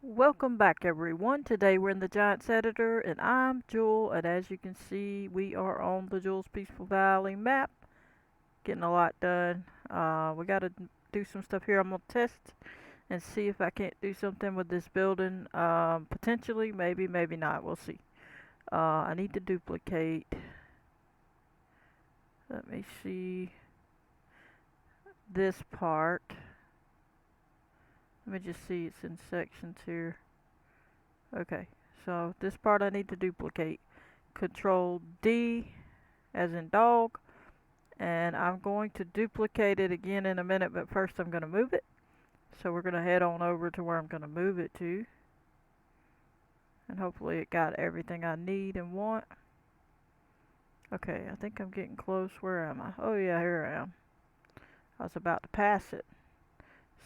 Welcome back everyone. Today we're in the Giants Editor and I'm Jewel, and as you can see we are on the Jules Peaceful Valley map. Getting a lot done. We gotta do some stuff here. I'm gonna test and see if I can't do something with this building. Potentially, maybe not. We'll see. I need to duplicate. Let me see this part. Let me just see, it's in sections here. Okay, so this part I need to duplicate. Control D as in dog, and I'm going to duplicate it again in a minute, but first I'm going to move it. So we're going to head on over to where I'm going to move it to, and hopefully it got everything I need and want. Okay, I think I'm getting close. Where am I? Oh yeah, here I am. I was about to pass it.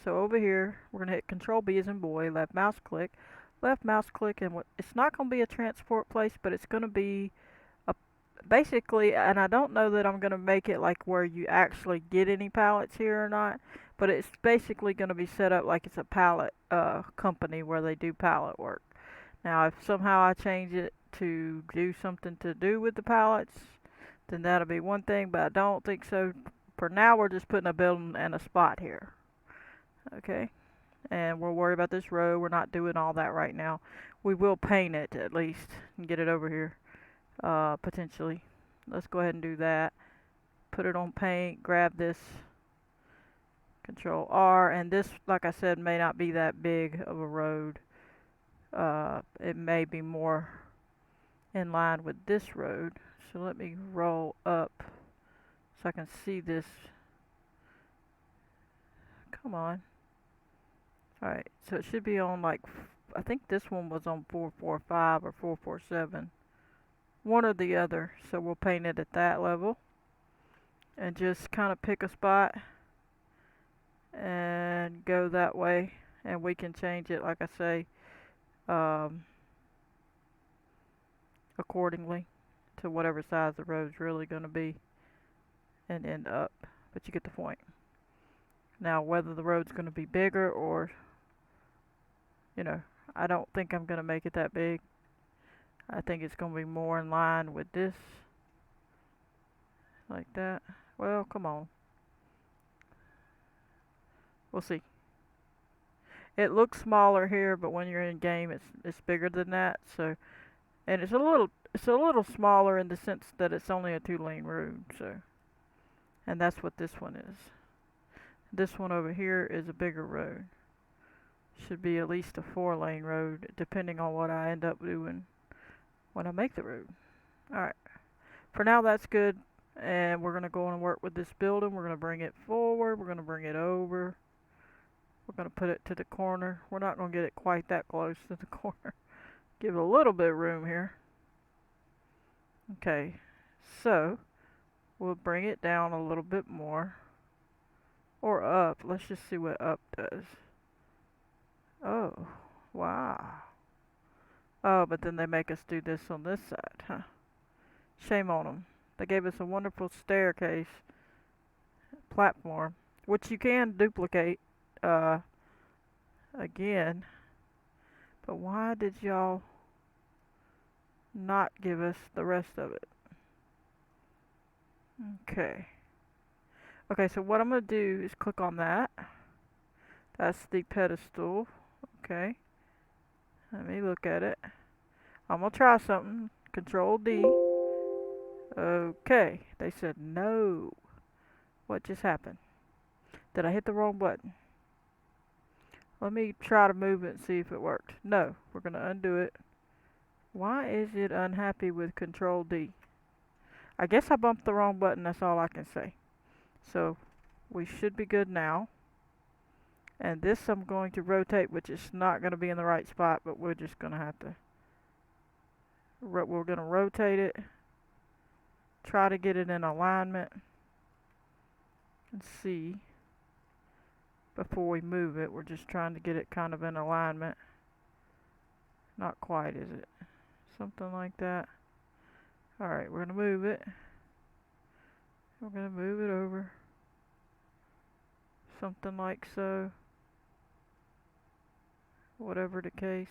So over here, we're going to hit Control B as in boy, left mouse click, and it's not going to be a transport place, but it's going to be basically, and I don't know that I'm going to make it like where you actually get any pallets here or not, but it's basically going to be set up like it's a pallet company where they do pallet work. Now, if somehow I change it to do something to do with the pallets, then that'll be one thing, but I don't think so. For now, we're just putting a building and a spot here. Okay, and we'll worry about this row. We're not doing all that right now. We will paint it at least and get it over here. Potentially. Let's go ahead and do that. Put it on paint, grab this, Control R, and this, like I said, may not be that big of a road. It may be more in line with this road. So let me roll up so I can see this. Come on. Alright, so it should be on like, I think this one was on 445 or 447. One or the other. So we'll paint it at that level. And just kind of pick a spot and go that way, and we can change it, like I say, um, accordingly to whatever size the road's really going to be and end up. But you get the point. Now, whether the road's going to be bigger or, you know, I don't think I'm going to make it that big. I think it's going to be more in line with this, like that. Well, come on. We'll see. It looks smaller here, but when you're in game, it's bigger than that. So, and it's a little smaller in the sense that it's only a 2-lane road. So, and that's what this one is. This one over here is a bigger road. Should be at least a 4-lane road, depending on what I end up doing when I make the road. Alright, for now that's good. And we're going to go and work with this building. We're going to bring it forward. We're going to bring it over. We're going to put it to the corner. We're not going to get it quite that close to the corner. Give it a little bit of room here. Okay, so we'll bring it down a little bit more. Or up. Let's just see what up does. Oh, wow. Oh, but then they make us do this on this side, huh? Shame on them. They gave us a wonderful staircase platform, which you can duplicate again. But why did y'all not give us the rest of it? Okay. Okay, so what I'm going to do is click on that. That's the pedestal. Okay. Let me look at it. I'm going to try something. Control D. Okay. They said no. What just happened? Did I hit the wrong button? Let me try to move it and see if it worked. No. We're going to undo it. Why is it unhappy with Control D? I guess I bumped the wrong button. That's all I can say. So we should be good now. And this I'm going to rotate, which is not going to be in the right spot, but we're just going to have to, we're going to rotate it, try to get it in alignment, and see, before we move it, we're just trying to get it kind of in alignment. Not quite, is it? Something like that. Alright, we're going to move it. We're going to move it over. Something like so. whatever the case.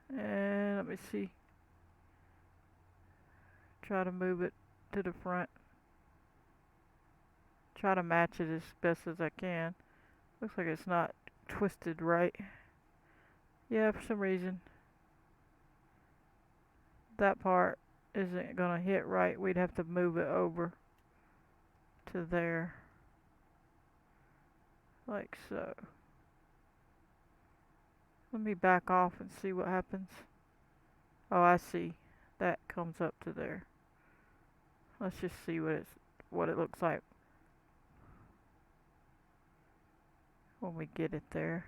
And let me see. Try to move it to the front. Try to match it as best as I can. Looks like it's not twisted right. Yeah, for some reason that part isn't gonna hit right. We'd have to move it over to there, like so. Let me back off and see what happens. Oh, I see. That comes up to there. Let's just see what it looks like when we get it there.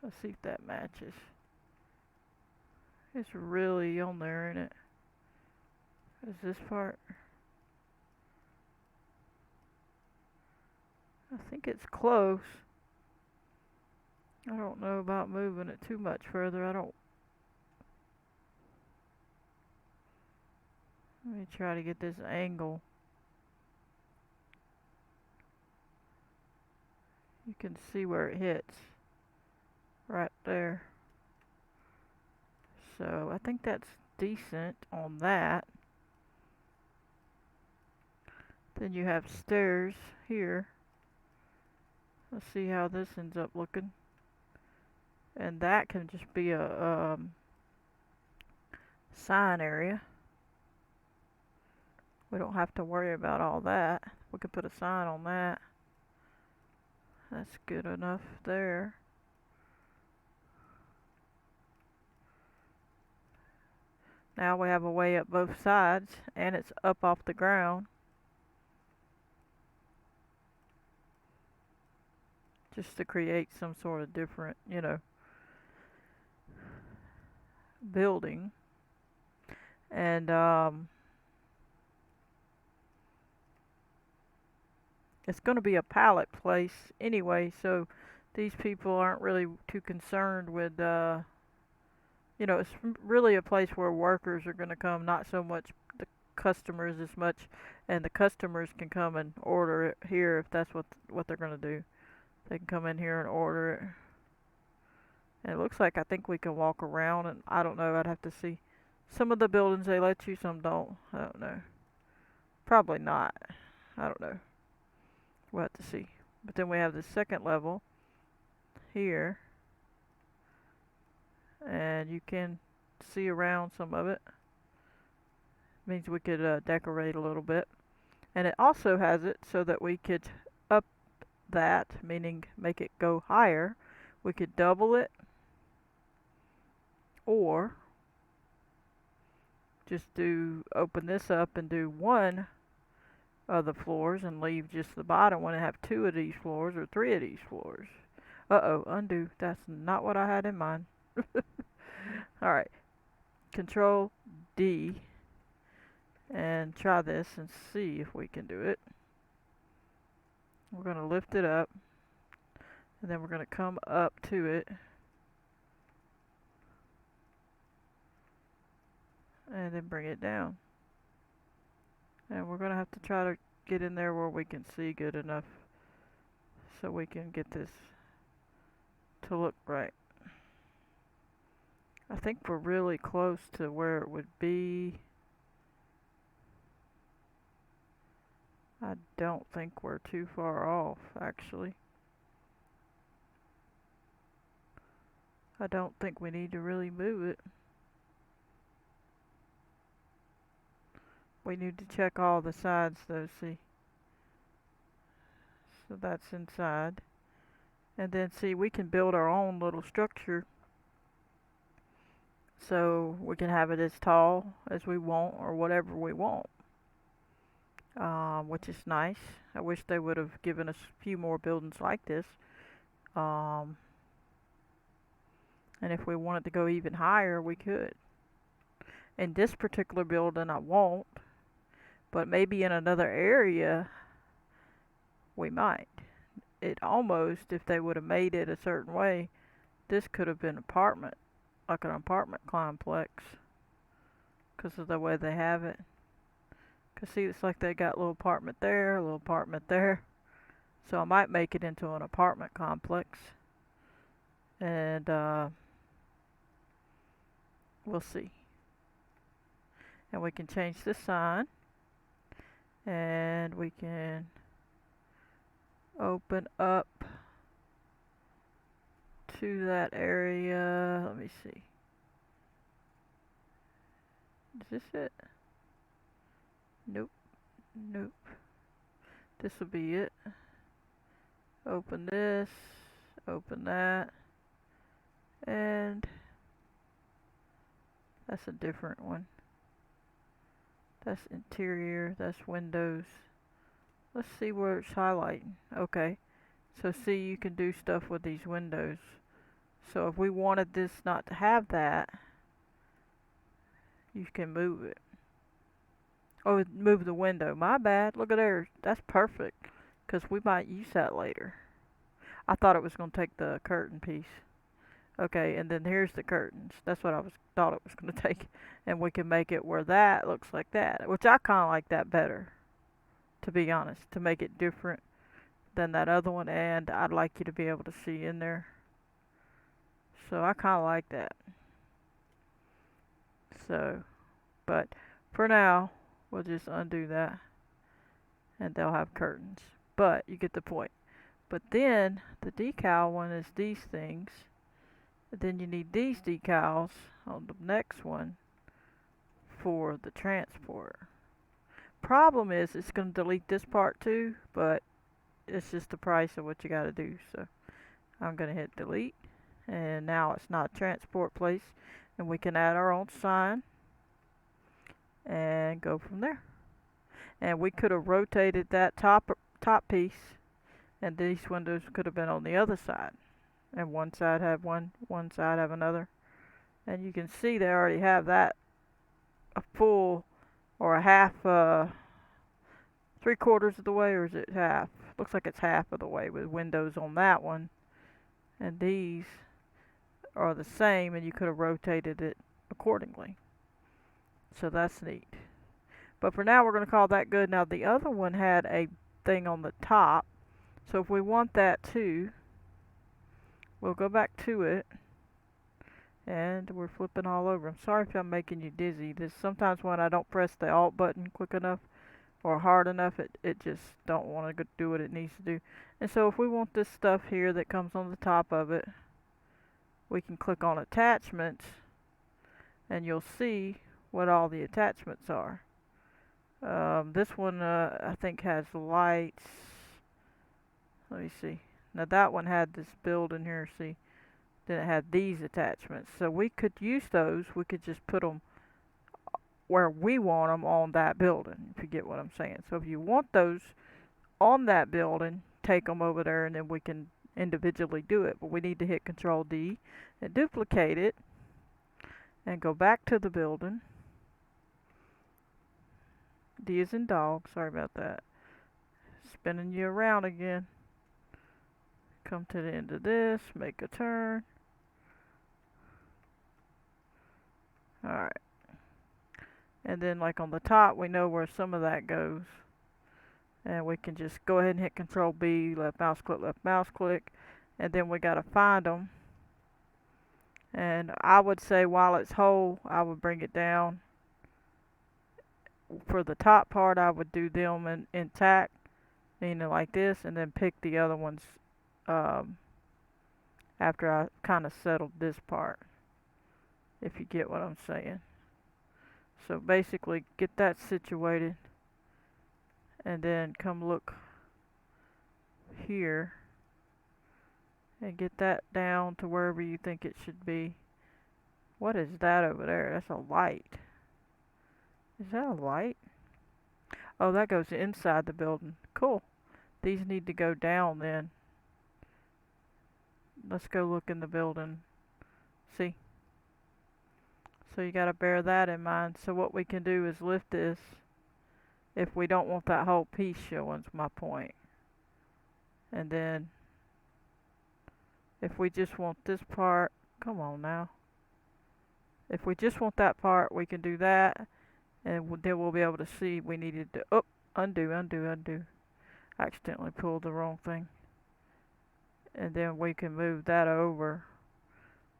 Let's see if that matches. It's really on there, isn't it? Is this part? I think it's close. I don't know about moving it too much further. Let me try to get this angle. You can see where it hits. Right there. So I think that's decent on that. Then you have stairs here. Let's see how this ends up looking. And that can just be a sign area. We don't have to worry about all that. We can put a sign on that. That's good enough there. Now we have a way up both sides, and it's up off the ground. Just to create some sort of different, building. And it's going to be a pallet place anyway, so these people aren't really too concerned with, it's really a place where workers are going to come, not so much the customers as much, and the customers can come and order it here if that's what they're going to do. They can come in here and order it. And it looks like I think we can walk around, and I don't know, I'd have to see. Some of the buildings they let you, some don't. I don't know. Probably not. I don't know. We'll have to see. But then we have the second level here, and you can see around some of it. Means we could decorate a little bit. And it also has it so that we could up that, meaning make it go higher. We could double it, or just open this up and do one of the floors and leave just the bottom one and have two of these floors or three of these floors. Uh-oh, undo. That's not what I had in mind. Alright, Control D and try this and see if we can do it. We're going to lift it up, and then we're going to come up to it, and then bring it down. And we're going to have to try to get in there where we can see good enough so we can get this to look right. I think we're really close to where it would be. I don't think we're too far off, actually. I don't think we need to really move it. We need to check all the sides though, see. So that's inside. And then see, we can build our own little structure. So we can have it as tall as we want or whatever we want. Which is nice. I wish they would have given us a few more buildings like this. And if we wanted to go even higher, we could. In this particular building, I won't. But maybe in another area, we might. It almost, if they would have made it a certain way, this could have been apartment, like an apartment complex, because of the way they have it. Cause see, it's like they got a little apartment there, a little apartment there. So I might make it into an apartment complex. And we'll see. And we can change the sign. And we can open up to that area. Let me see. Is this it? Nope. Nope. This will be it. Open this. Open that. And that's a different one. That's interior. That's windows. Let's see where it's highlighting. Okay. So see, you can do stuff with these windows. So if we wanted this not to have that, you can move it. Oh, move the window. My bad. Look at there. That's perfect. Because we might use that later. I thought it was going to take the curtain piece. Okay, and then here's the curtains. That's what thought it was going to take. And we can make it where that looks like that. Which I kind of like that better, to be honest. To make it different than that other one. And I'd like you to be able to see in there. So I kind of like that. So, but for now, we'll just undo that. And they'll have curtains. But you get the point. But then the decal one is these things. And then you need these decals on the next one for the transport. Problem is it's going to delete this part too, but it's just the price of what you got to do. So I'm going to hit delete. And now it's not a transport place. And we can add our own sign and go from there. And we could have rotated that top piece, and these windows could have been on the other side. And one side have one side have another. And you can see they already have that a full or a half, 3/4 of the way, or is it half? Looks like it's half of the way with windows on that one. And these are the same, and you could have rotated it accordingly. So that's neat. But for now, we're going to call that good. Now, the other one had a thing on the top. So if we want that too, we'll go back to it. And we're flipping all over. I'm sorry if I'm making you dizzy. This sometimes when I don't press the Alt button quick enough or hard enough, it just don't want to do what it needs to do. And so if we want this stuff here that comes on the top of it, we can click on attachments, and you'll see what all the attachments are. This one I think has lights. Let me see. Now that one had this building here, see. Then it had these attachments. So we could use those. We could just put them where we want them on that building, if you get what I'm saying. So if you want those on that building, take them over there, and then we can individually do it. But we need to hit Control D and duplicate it and go back to the building. D is in dog. Sorry about that. Spinning you around again. Come to the end of this. Make a turn. Alright. And then like on the top, we know where some of that goes. And we can just go ahead and hit Control B, left mouse click. And then we gotta find them. And I would say while it's whole, I would bring it down. For the top part, I would do them intact, meaning like this, and then pick the other ones after I kind of settled this part, if you get what I'm saying. So basically, get that situated, and then come look here, and get that down to wherever you think it should be. What is that over there? That's a light. Is that a light? Oh, that goes inside the building. Cool. These need to go down then. Let's go look in the building. See? So you gotta bear that in mind. So what we can do is lift this if we don't want that whole piece showing, is my point. And then if we just want this part, come on now. If we just want that part, we can do that. and then we'll be able to see we needed to, oh, undo. I accidentally pulled the wrong thing. And then we can move that over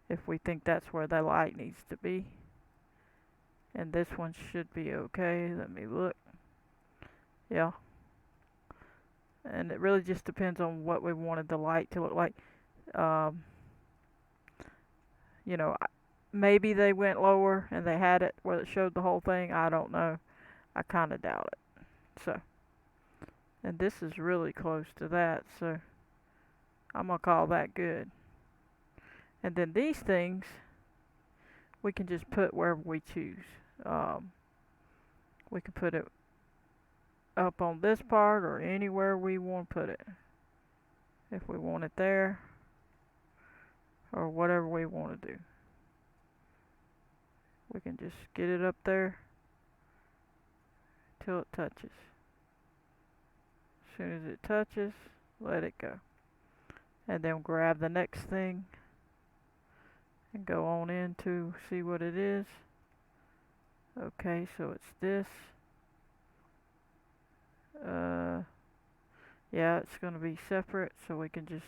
if we think that's where the light needs to be. And this one should be okay. Let me look. Yeah. And it really just depends on what we wanted the light to look like. Um, you know, maybe they went lower and they had it where it showed the whole thing. I don't know. I kind of doubt it. So, and this is really close to that, so I'm gonna call that good. And then these things we can just put wherever we choose. Um, we can put it up on this part or anywhere we want to put it. If we want it there or whatever we want to do. We can just get it up there till it touches. As soon as it touches, let it go. And then grab the next thing and go on in to see what it is. Okay, so it's this. Yeah, it's going to be separate, so we can just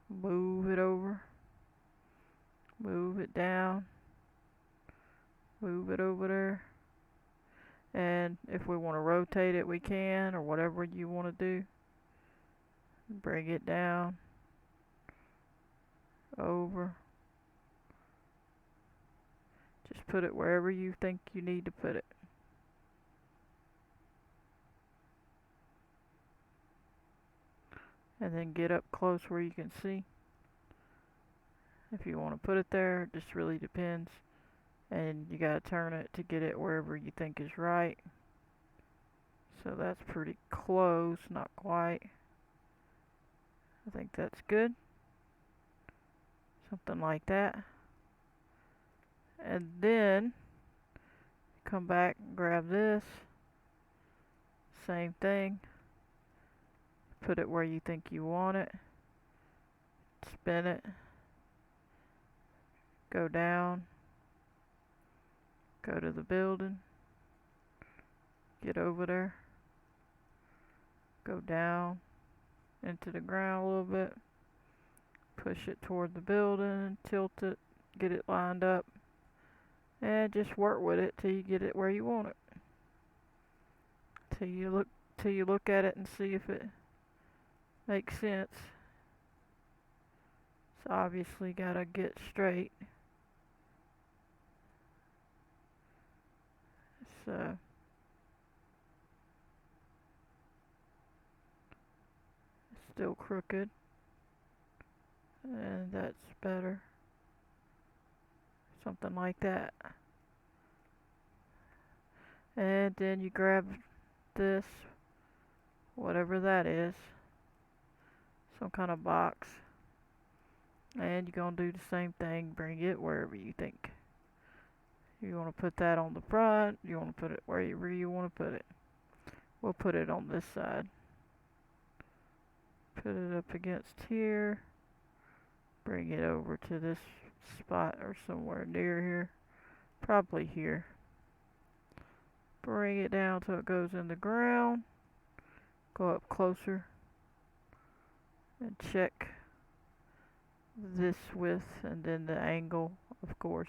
move it over, move it down, move it over there. And if we want to rotate it, we can, or whatever you want to do. Bring it down, over. Just put it wherever you think you need to put it. And then get up close where you can see. If you want to put it there, it just really depends. And you gotta turn it to get it wherever you think is right. So that's pretty close, not quite. I think that's good. Something like that. And then come back and grab this. Same thing. Put it where you think you want it. Spin it. Go down. Go to the building. Get over there. Go down into the ground a little bit. Push it toward the building. Tilt it. Get it lined up. And just work with it till you get it where you want it. Till you look at it and see if it makes sense. It's obviously gotta get straight. So it's still crooked. And that's better. Something like that. And then you grab this, whatever that is, some kind of box, and you're gonna do the same thing, bring it wherever you think. You want to put that on the front, you want to put it wherever you want to put it. We'll put it on this side. Put it up against here, bring it over to this spot or somewhere near here, probably here. Bring it down till it goes in the ground. Go up closer and check this width, and then the angle, of course,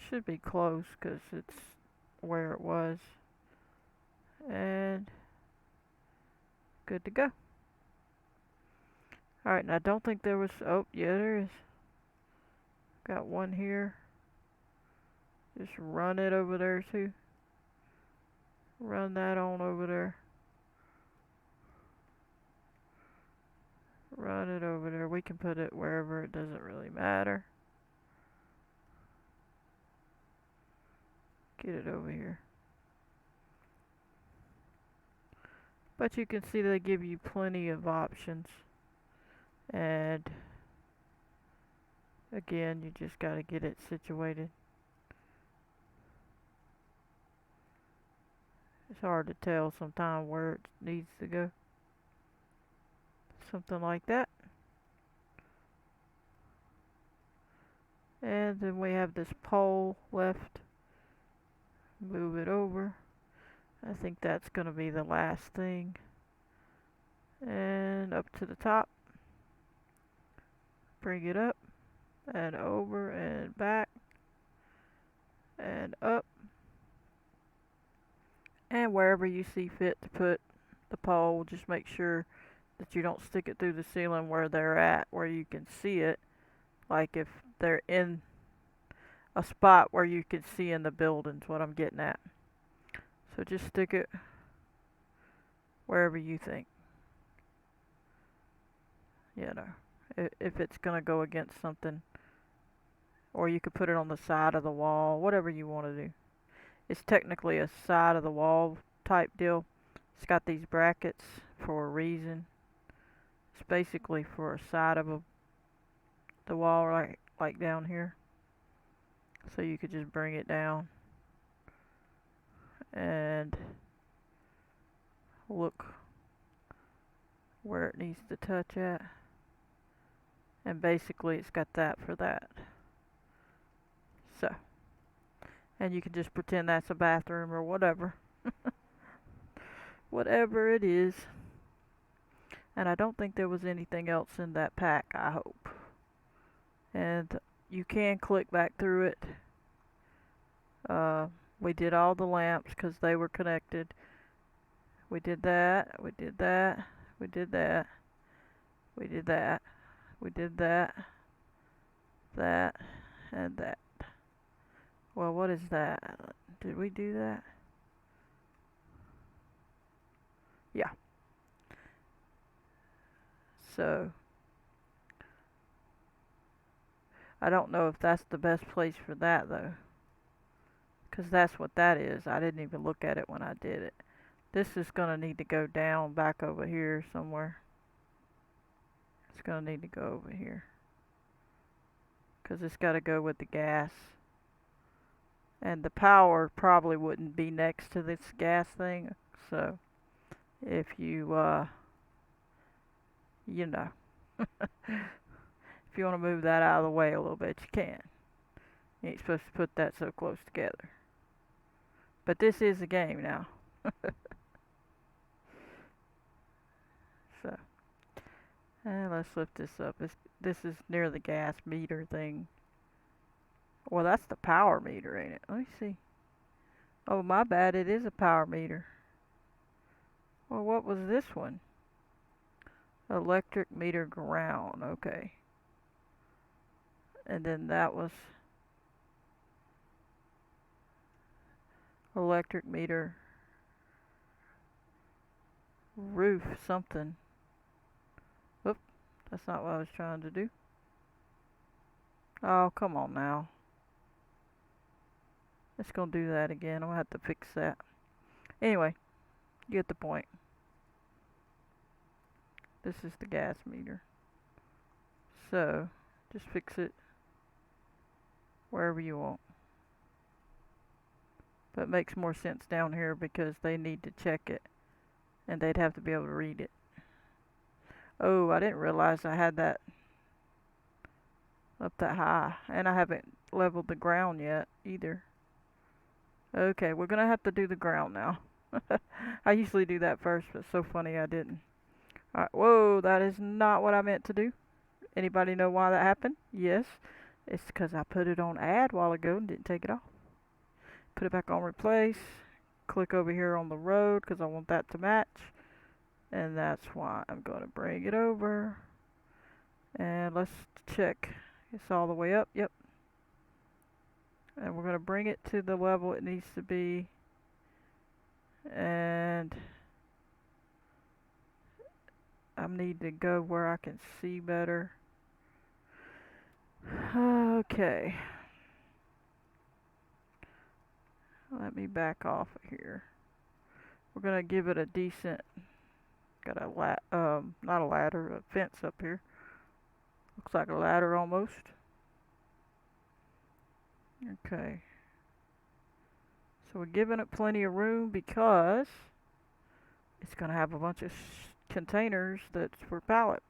should be close because it's where it was. And good to go. Alright, now I don't think there was, oh yeah, there is. Got one here. Just run it over there too. Run that on over there. Run it over there. We can put it wherever, it doesn't really matter. Get it over here. But you can see they give you plenty of options. And again, you just gotta get it situated. It's hard to tell sometimes where it needs to go. Something like that. And then we have this pole left. Move it over. I think that's going to be the last thing. And up to the top. Bring it up and over and back and up. And wherever you see fit to put the pole, just make sure that you don't stick it through the ceiling where they're at, where you can see it. Like if they're in a spot where you can see in the building's what I'm getting at. So just stick it wherever you think. You know, if it's going to go against something, or you could put it on the side of the wall, whatever you want to do. It's technically a side of the wall type deal. It's got these brackets for a reason. It's basically for a side of the wall, like down here. So you could just bring it down and look where it needs to touch at. And basically it's got that for that. So, and you can just pretend that's a bathroom or whatever. Whatever it is. And I don't think there was anything else in that pack, I hope. And you can click back through it. We did all the lamps because they were connected. We did that, we did that, we did that, we did that, we did that, that, and that. Well, what is that? Did we do that? Yeah. So, I don't know if that's the best place for that though. Because that's what that is. I didn't even look at it when I did it. This is going to need to go down back over here somewhere. It's going to need to go over here. Because it's got to go with the gas. And the power probably wouldn't be next to this gas thing. So, if you, you know, if you want to move that out of the way a little bit, you can. You ain't supposed to put that so close together. But this is a game now. So, and let's lift this up. This is near the gas meter thing. Well, that's the power meter, ain't it? Let me see. Oh, my bad. It is a power meter. Well, what was this one? Electric meter ground. Okay. And then that was electric meter roof something. Oop, that's not what I was trying to do. Oh, come on now. It's gonna do that again. I'm gonna have to fix that. Anyway, you get the point. This is the gas meter. So, just fix it wherever you want. But it makes more sense down here because they need to check it. And they'd have to be able to read it. Oh, I didn't realize I had that up that high. And I haven't leveled the ground yet either. Okay, we're gonna have to do the ground now. I usually do that first, but it's so funny I didn't. Alright, whoa, that is not what I meant to do. Anybody know why that happened? Yes, it's because I put it on add while ago and didn't take it off. Put it back on replace. Click over here on the road because I want that to match. And that's why I'm going to bring it over. And let's check. It's all the way up. Yep. And we're going to bring it to the level it needs to be. And I need to go where I can see better. Okay. Let me back off of here. We're going to give it a decent, got a not a ladder, a fence up here. Looks like a ladder almost. Okay. So we're giving it plenty of room because it's going to have a bunch of containers that's for pallets.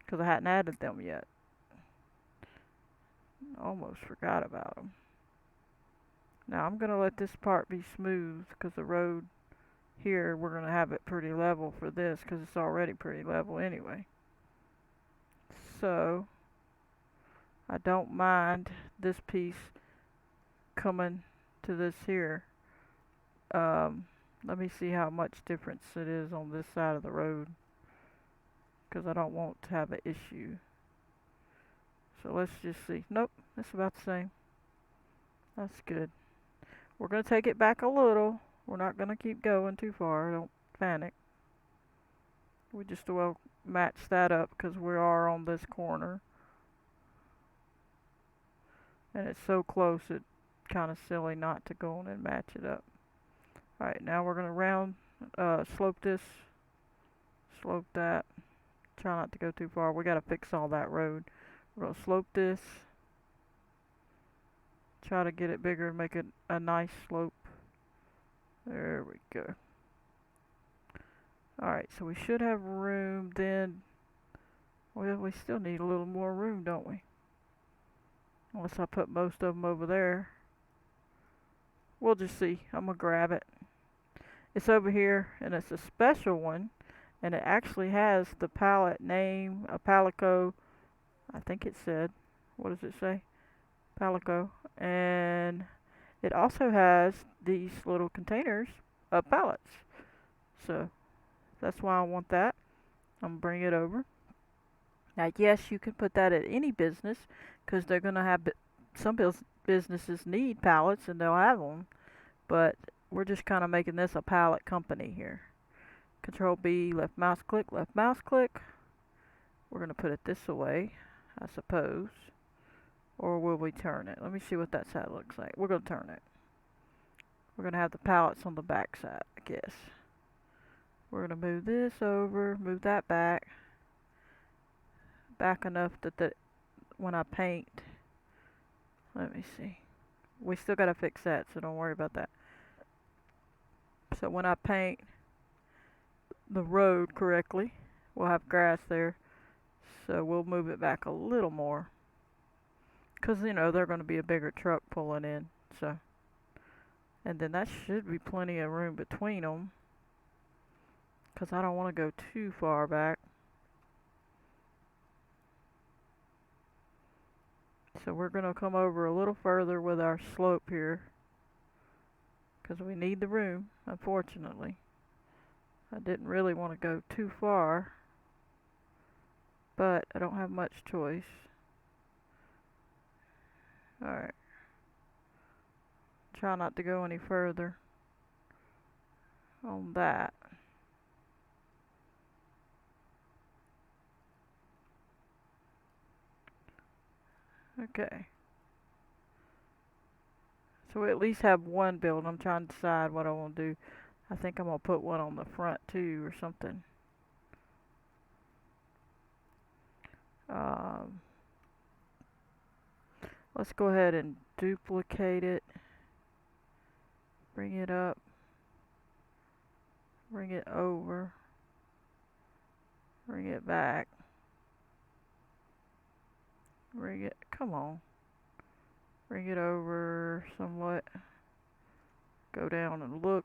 Because I hadn't added them yet. Almost forgot about them. Now I'm going to let this part be smooth because the road here, we're going to have it pretty level for this because it's already pretty level anyway. So I don't mind this piece coming to this here. Let me see how much difference it is on this side of the road because I don't want to have an issue. So let's just see. Nope, it's about the same. That's good. We're going to take it back a little. We're not going to keep going too far. Don't panic. We just will match that up because we are on this corner. And it's so close, it's kind of silly not to go on and match it up. Alright, now we're going to slope this, slope that. Try not to go too far. We got to fix all that road. We're going to slope this. Try to get it bigger and make it a nice slope. There we go. Alright, so we should have room then. Well, we still need a little more room, don't we? Unless I put most of them over there. We'll just see. I'm going to grab it. It's over here, and it's a special one. And it actually has the pallet name, a Palico. I think it said. What does it say? Palico. And it also has these little containers of pallets. So that's why I want that. I'm going to bring it over. Now, yes, you can put that at any business because they're going to have some businesses need pallets and they'll have them. But we're just kind of making this a pallet company here. Control B, left mouse click, left mouse click. We're going to put it this way, I suppose. Or will we turn it? Let me see what that side looks like. We're going to turn it. We're going to have the pallets on the back side, I guess. We're going to move this over, move that back. Back enough that when I paint, let me see. We still got to fix that, so don't worry about that. So when I paint the road correctly, we'll have grass there. So we'll move it back a little more. Because, you know, they're going to be a bigger truck pulling in. So, and then that should be plenty of room between them. Because I don't want to go too far back. So we're going to come over a little further with our slope here. Because we need the room, unfortunately. I didn't really want to go too far. But I don't have much choice. Alright. Try not to go any further on that. Okay. So we at least have one build. I'm trying to decide what I want to do. I think I'm going to put one on the front too or something. Let's go ahead and duplicate it. Bring it up. Bring it over. Bring it back. Bring it, come on. Bring it over somewhat. Go down and look.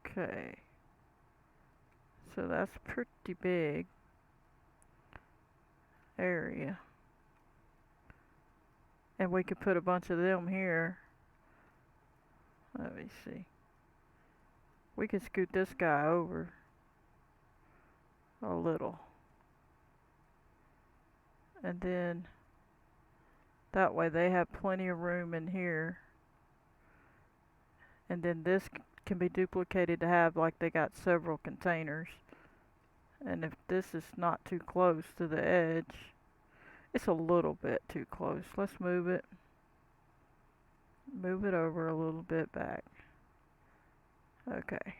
Okay. So that's pretty big area. And we could put a bunch of them here. Let me see. We could scoot this guy over a little. And then that way they have plenty of room in here. And then this can be duplicated to have like they got several containers. And if this is not too close to the edge, it's a little bit too close. Let's move it. Move it over a little bit back. Okay.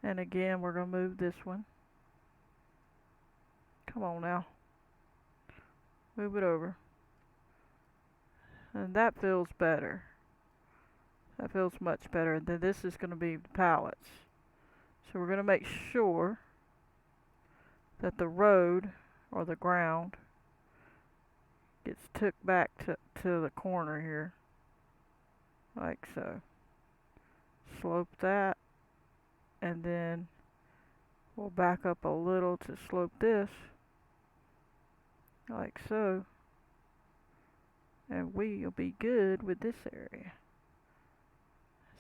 And again, we're going to move this one. Come on now. Move it over. And that feels better. That feels much better. And then this is going to be the pallets. So we're going to make sure that the road or the ground gets took back to the corner here, like so. Slope that, and then we'll back up a little to slope this, like so, and we'll be good with this area.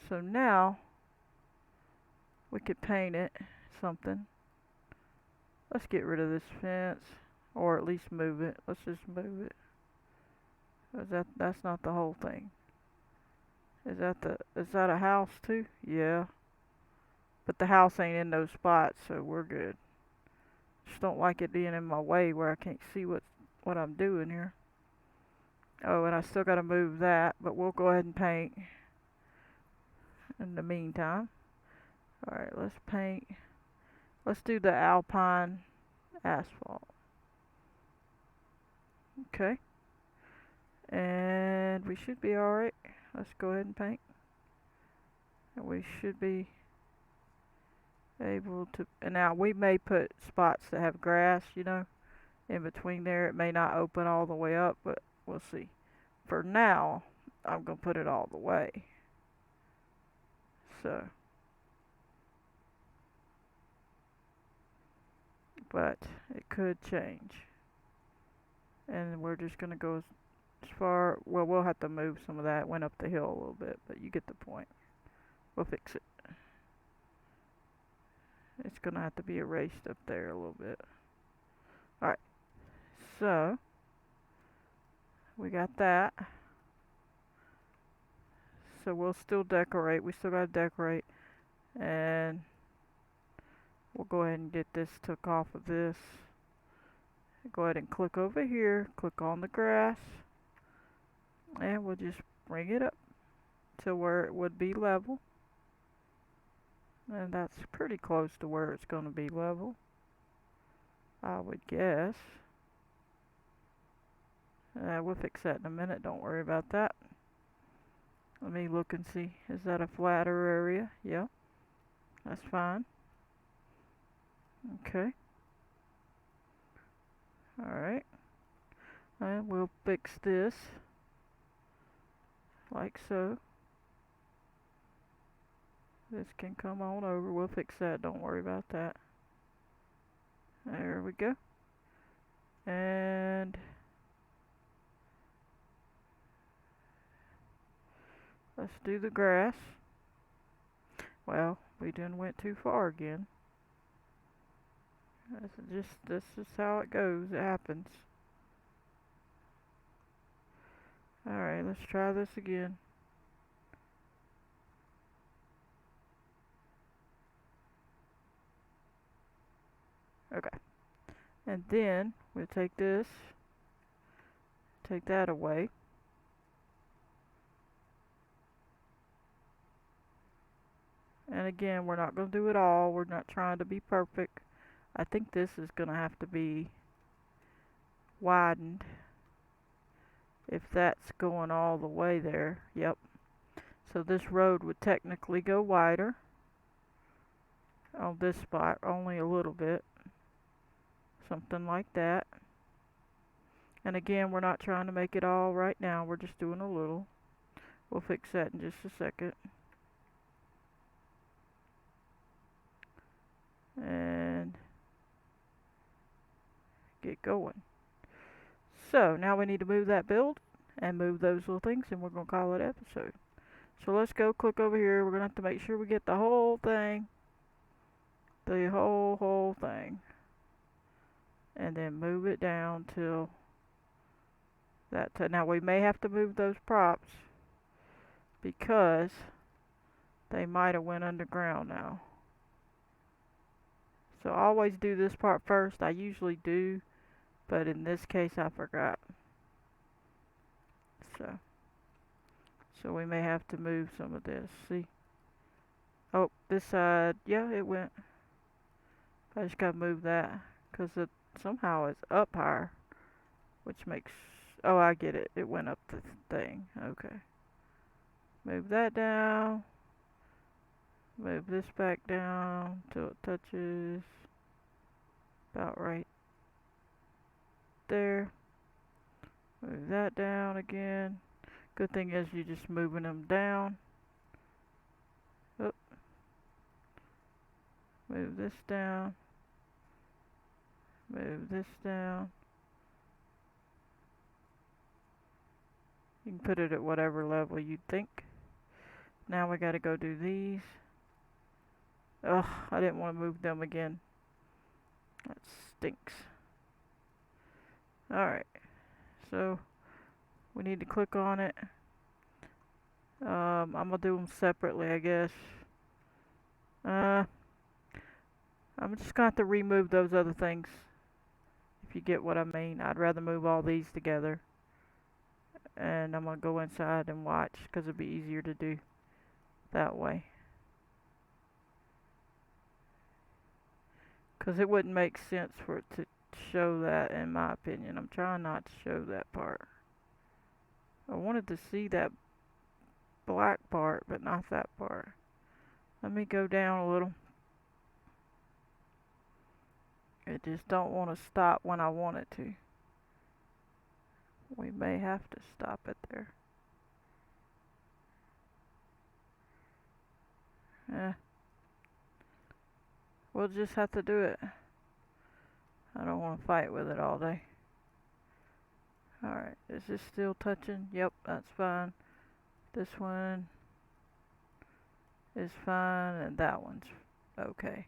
So now we could paint it something. Let's get rid of this fence, or at least move it. Let's just move it. 'Cause that's not the whole thing. Is that a house too? Yeah. But the house ain't in those spots, so we're good. Just don't like it being in my way where I can't see what I'm doing here. Oh, and I still gotta move that, but we'll go ahead and paint in the meantime. Alright, let's paint. Let's do the Alpine asphalt. Okay. And we should be alright. Let's go ahead and paint. And we should be able to, and now we may put spots that have grass, in between there. It may not open all the way up, but we'll see. For now, I'm going to put it all the way. So, but it could change. And we're just going to go as far, well, we'll have to move some of that. It went up the hill a little bit, but you get the point. We'll fix it. It's going to have to be erased up there a little bit. Alright, so we got that. So we'll still decorate. We still got to decorate. And we'll go ahead and get this took off of this. Go ahead and click over here. Click on the grass. And we'll just bring it up to where it would be level. And that's pretty close to where it's going to be level, I would guess. We'll fix that in a minute. Don't worry about that. Let me look and see. Is that a flatter area? Yeah. That's fine. Okay. Alright. And we'll fix this. Like so. This can come on over. We'll fix that. Don't worry about that. There we go. And let's do the grass. Well, we done went too far again. This is how it goes. It happens. Alright, let's try this again. Okay. And then we'll take this, take that away. And again, we're not going to do it all. We're not trying to be perfect. I think this is going to have to be widened. If that's going all the way there. Yep. So this road would technically go wider on this spot, only a little bit. Something like that. And again, we're not trying to make it all right now. We're just doing a little. We'll fix that in just a second. And get going. So now we need to move that build and move those little things, and we're going to call it episode. So let's go click over here. We're going to have to make sure we get the whole thing. The whole thing. And then move it down till that. Now we may have to move those props because they might have went underground now. So I always do this part first. I usually do, but in this case I forgot. So we may have to move some of this. See? Oh, this side. Yeah, it went. I just gotta move that because it somehow is up higher, which makes. Oh, I get it. It went up the thing. Okay. Move that down. Move this back down till it touches about right there. Move that down again. Good thing is you're just moving them down. Oop. Move this down. Move this down. You can put it at whatever level you think. Now we gotta go do these. Ugh, I didn't want to move them again. That stinks. Alright, so we need to click on it. I'm gonna do them separately, I guess. I'm just gonna have to remove those other things, if you get what I mean. I'd rather move all these together. And I'm gonna go inside and watch, because it'll be easier to do that way. Because it wouldn't make sense for it to show that, in my opinion. I'm trying not to show that part. I wanted to see that black part, but not that part. Let me go down a little. It just don't want to stop when I want it to. We may have to stop it there. We'll just have to do it. I don't want to fight with it all day. Alright, is this still touching? Yep, that's fine. This one is fine, and that one's okay.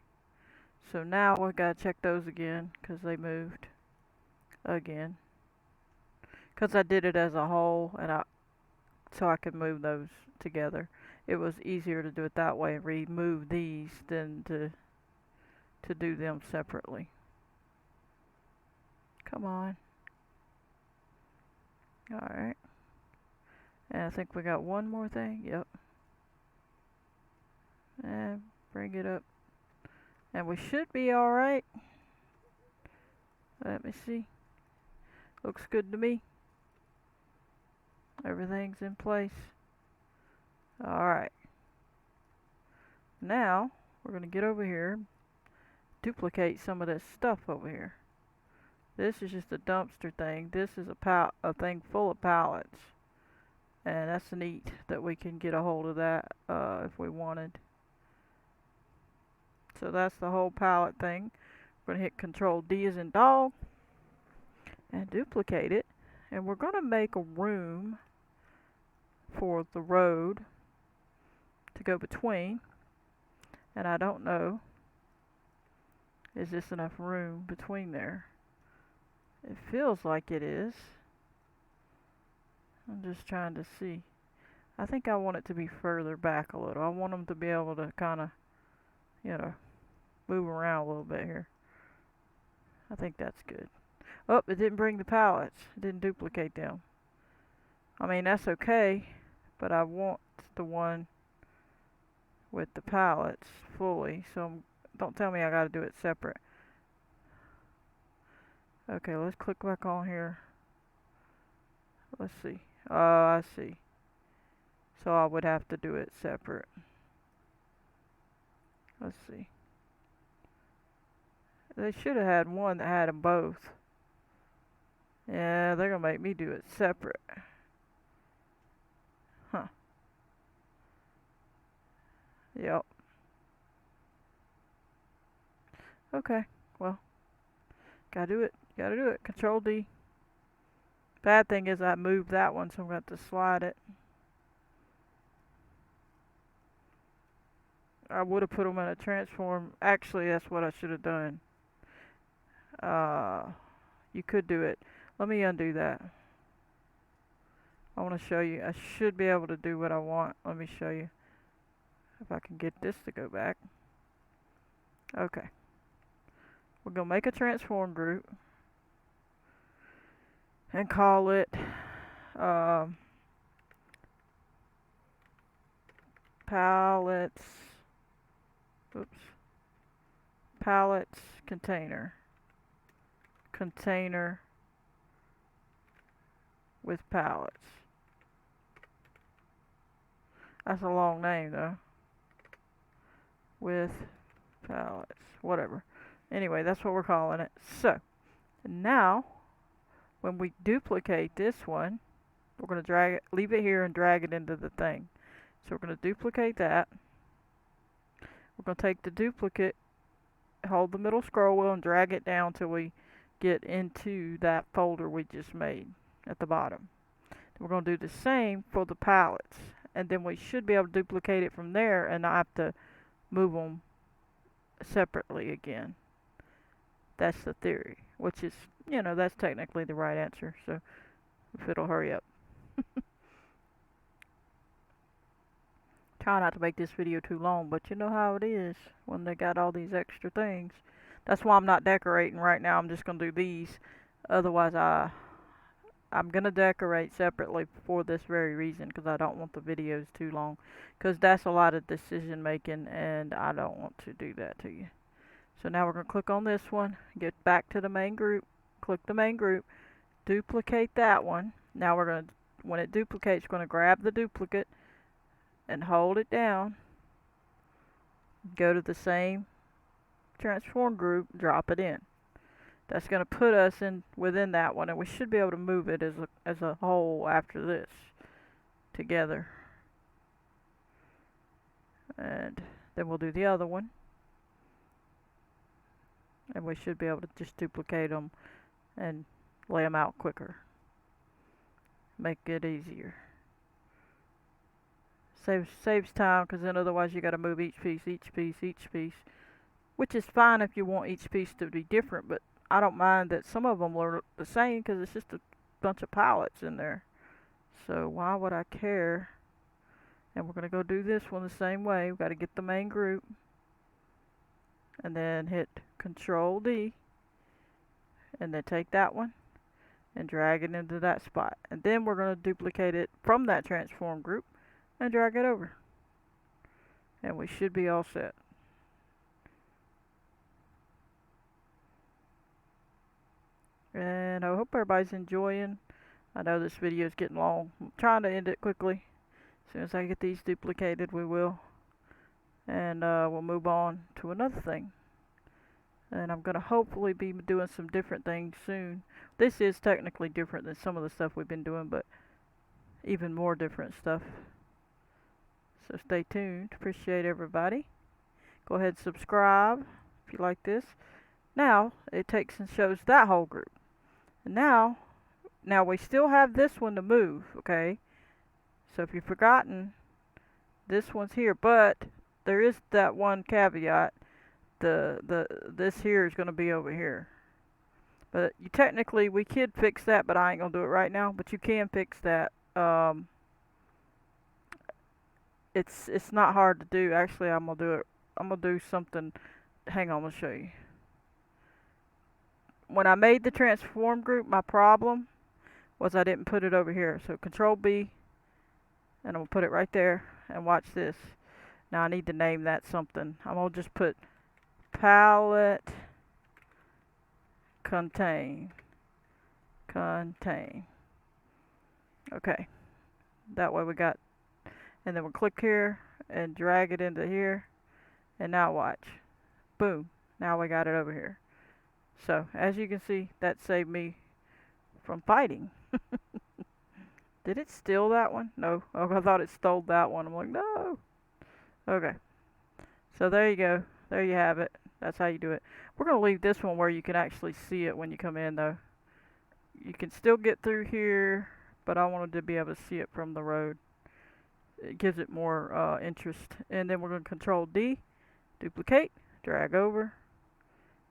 So now we gotta check those again, because they moved again. Because I did it as a whole, and so I could move those together. It was easier to do it that way and remove these than to do them separately. Come on. Alright. And I think we got one more thing. Yep. And bring it up. And we should be alright. Let me see. Looks good to me. Everything's in place. Alright. Now, we're going to get over here, duplicate some of this stuff over here. This is just a dumpster thing. This is a thing full of pallets. And that's neat that we can get a hold of that if we wanted. So that's the whole pallet thing. We're going to hit Control D as in dog and duplicate it. And we're going to make a room for the road to go between. And I don't know, is this enough room between there? It feels like it is. I'm just trying to see. I think I want it to be further back a little. I want them to be able to kind of, move around a little bit here. I think that's good. Oh, it didn't bring the pallets. It didn't duplicate them. I mean, that's okay, but I want the one with the pallets fully, so don't tell me I gotta do it separate. Okay, let's click back on here. Let's see. Oh, I see. So I would have to do it separate. Let's see. They should have had one that had them both. Yeah, they're gonna make me do it separate. Huh. Yep. Okay, well, gotta do it. Gotta do it. Control D. Bad thing is I moved that one, so I'm going to have to slide it. I would have put them in a transform. Actually, that's what I should have done. You could do it. Let me undo that. I want to show you. I should be able to do what I want. Let me show you if I can get this to go back. Okay. We're going to make a transform group and call it pallets. Oops. Pallets container. Container with pallets. That's a long name though. With pallets. Whatever. Anyway, that's what we're calling it. So, now when we duplicate this one, we're going to drag it, leave it here and drag it into the thing. So we're going to duplicate that. We're going to take the duplicate, hold the middle scroll wheel and drag it down till we get into that folder we just made at the bottom. We're going to do the same for the pallets, and then we should be able to duplicate it from there and not have to move them separately again. That's the theory, which is, you know, that's technically the right answer, so if it'll hurry up. Try not to make this video too long, but you know how it is when they got all these extra things. That's why I'm not decorating right now. I'm just going to do these. Otherwise, I'm going to decorate separately for this very reason, because I don't want the videos too long. Because that's a lot of decision making, and I don't want to do that to you. So now we're going to click on this one, get back to the main group, click the main group, duplicate that one. Now we're going to, when it duplicates, we're going to grab the duplicate and hold it down, go to the same transform group, drop it in. That's going to put us in within that one, and we should be able to move it as a whole after this together. And then we'll do the other one, and we should be able to just duplicate them and lay them out quicker, make it easier. Saves time, because then otherwise you got to move each piece, which is fine if you want each piece to be different, but I don't mind that some of them are the same because it's just a bunch of pallets in there. So why would I care? And we're going to go do this one the same way. We've got to get the main group and then hit Control D and then take that one and drag it into that spot. And then we're going to duplicate it from that transform group and drag it over. And we should be all set. And I hope everybody's enjoying. I know this video is getting long. I'm trying to end it quickly. As soon as I get these duplicated, we will. And we'll move on to another thing. And I'm going to hopefully be doing some different things soon. This is technically different than some of the stuff we've been doing, but even more different stuff. So stay tuned. Appreciate everybody. Go ahead and subscribe if you like this. Now it takes and shows that whole group. And now we still have this one to move, okay? So if you've forgotten, this one's here, but there is that one caveat. This here is going to be over here. But you technically, we could fix that, but I ain't going to do it right now. But you can fix that. It's not hard to do. Actually, I'm going to do it. I'm going to do something. Hang on, I'm going to show you. When I made the transform group, my problem was I didn't put it over here. So Control B, and I'm going to put it right there, and watch this. Now I need to name that something. I'm going to just put Pallet Contain. Okay. That way we got, and then we'll click here and drag it into here. And now watch. Boom. Now we got it over here. So, as you can see, that saved me from fighting. Did it steal that one? No. Oh, I thought it stole that one. I'm like, no. Okay. So there you go. There you have it. That's how you do it. We're going to leave this one where you can actually see it when you come in, though. You can still get through here, but I wanted to be able to see it from the road. It gives it more interest. And then we're going to Control D, duplicate, drag over.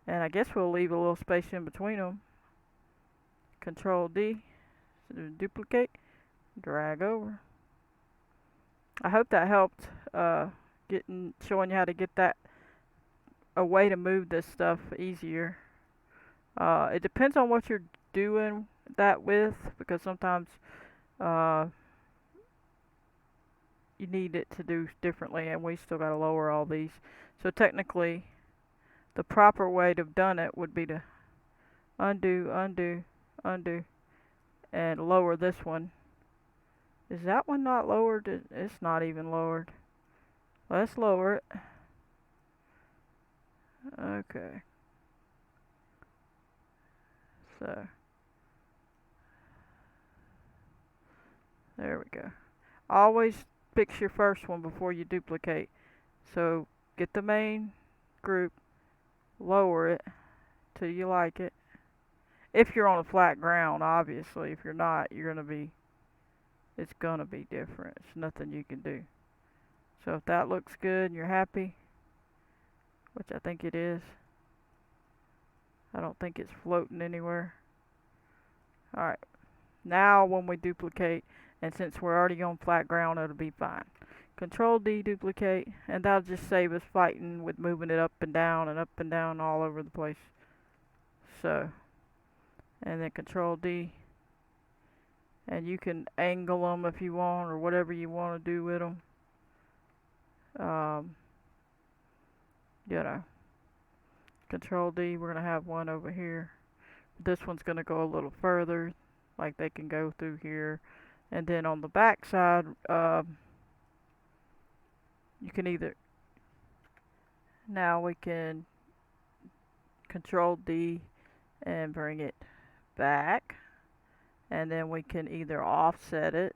And I guess we'll leave a little space in between them. Control D, duplicate, drag over. I hope that helped showing you how to get that a way to move this stuff easier. It depends on what you're doing that with, because sometimes you need it to do differently, and we still got to lower all these. So technically, the proper way to have done it would be to undo, and lower this one. Is that one not lowered? It's not even lowered. Let's lower it. Okay. So, There we go. Always fix your first one before you duplicate. So get the main group, lower it till you like it. If you're on a flat ground, obviously. If you're not, it's gonna be different. It's nothing you can do. So if that looks good and you're happy, which I think it is, I don't think it's floating anywhere. Alright, now when we duplicate, and since we're already on flat ground, it'll be fine. Control D, duplicate, and that'll just save us fighting with moving it up and down all over the place. So, and then Control D, and you can angle them if you want, or whatever you want to do with them. You know, Control D, we're going to have one over here. This one's going to go a little further, like they can go through here. And then on the back side, you can either, now we can Control D and bring it back, and then we can either offset it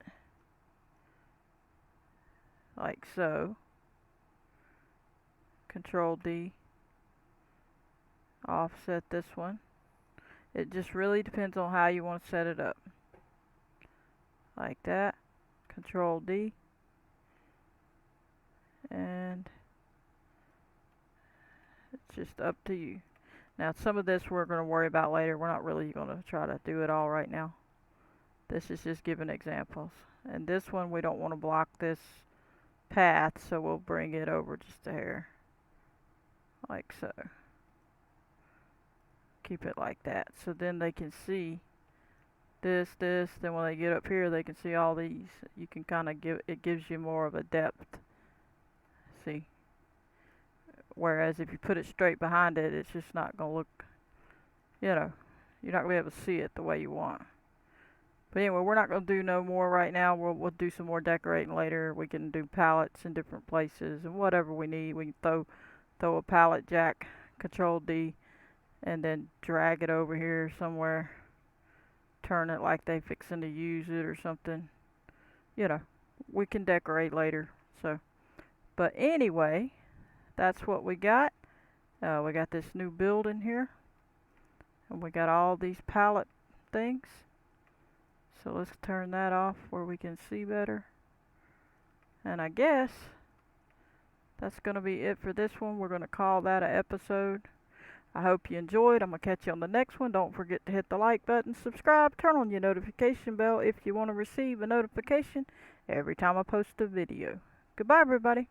like so. Control D, offset this one. It just really depends on how you want to set it up. Like that. Control D, and it's just up to you. Now some of this we're going to worry about later. We're not really going to try to do it all right now. This is just giving examples. And this one we don't want to block this path, so we'll bring it over just a hair. Like so. Keep it like that. So then they can see this, then when they get up here they can see all these. You can kind of it gives you more of a depth. See? Whereas if you put it straight behind it, it's just not going to look, you're not going to be able to see it the way you want. But anyway, we're not going to do no more right now. We'll do some more decorating later. We can do pallets in different places and whatever we need. We can throw a pallet jack, Control D, and then drag it over here somewhere. Turn it like they fixing to use it or something. We can decorate later. So, but anyway, that's what we got. We got this new building here, and we got all these pallet things. So let's turn that off where we can see better. And I guess that's going to be it for this one. We're going to call that an episode. I hope you enjoyed. I'm going to catch you on the next one. Don't forget to hit the like button, subscribe, turn on your notification bell if you want to receive a notification every time I post a video. Goodbye, everybody.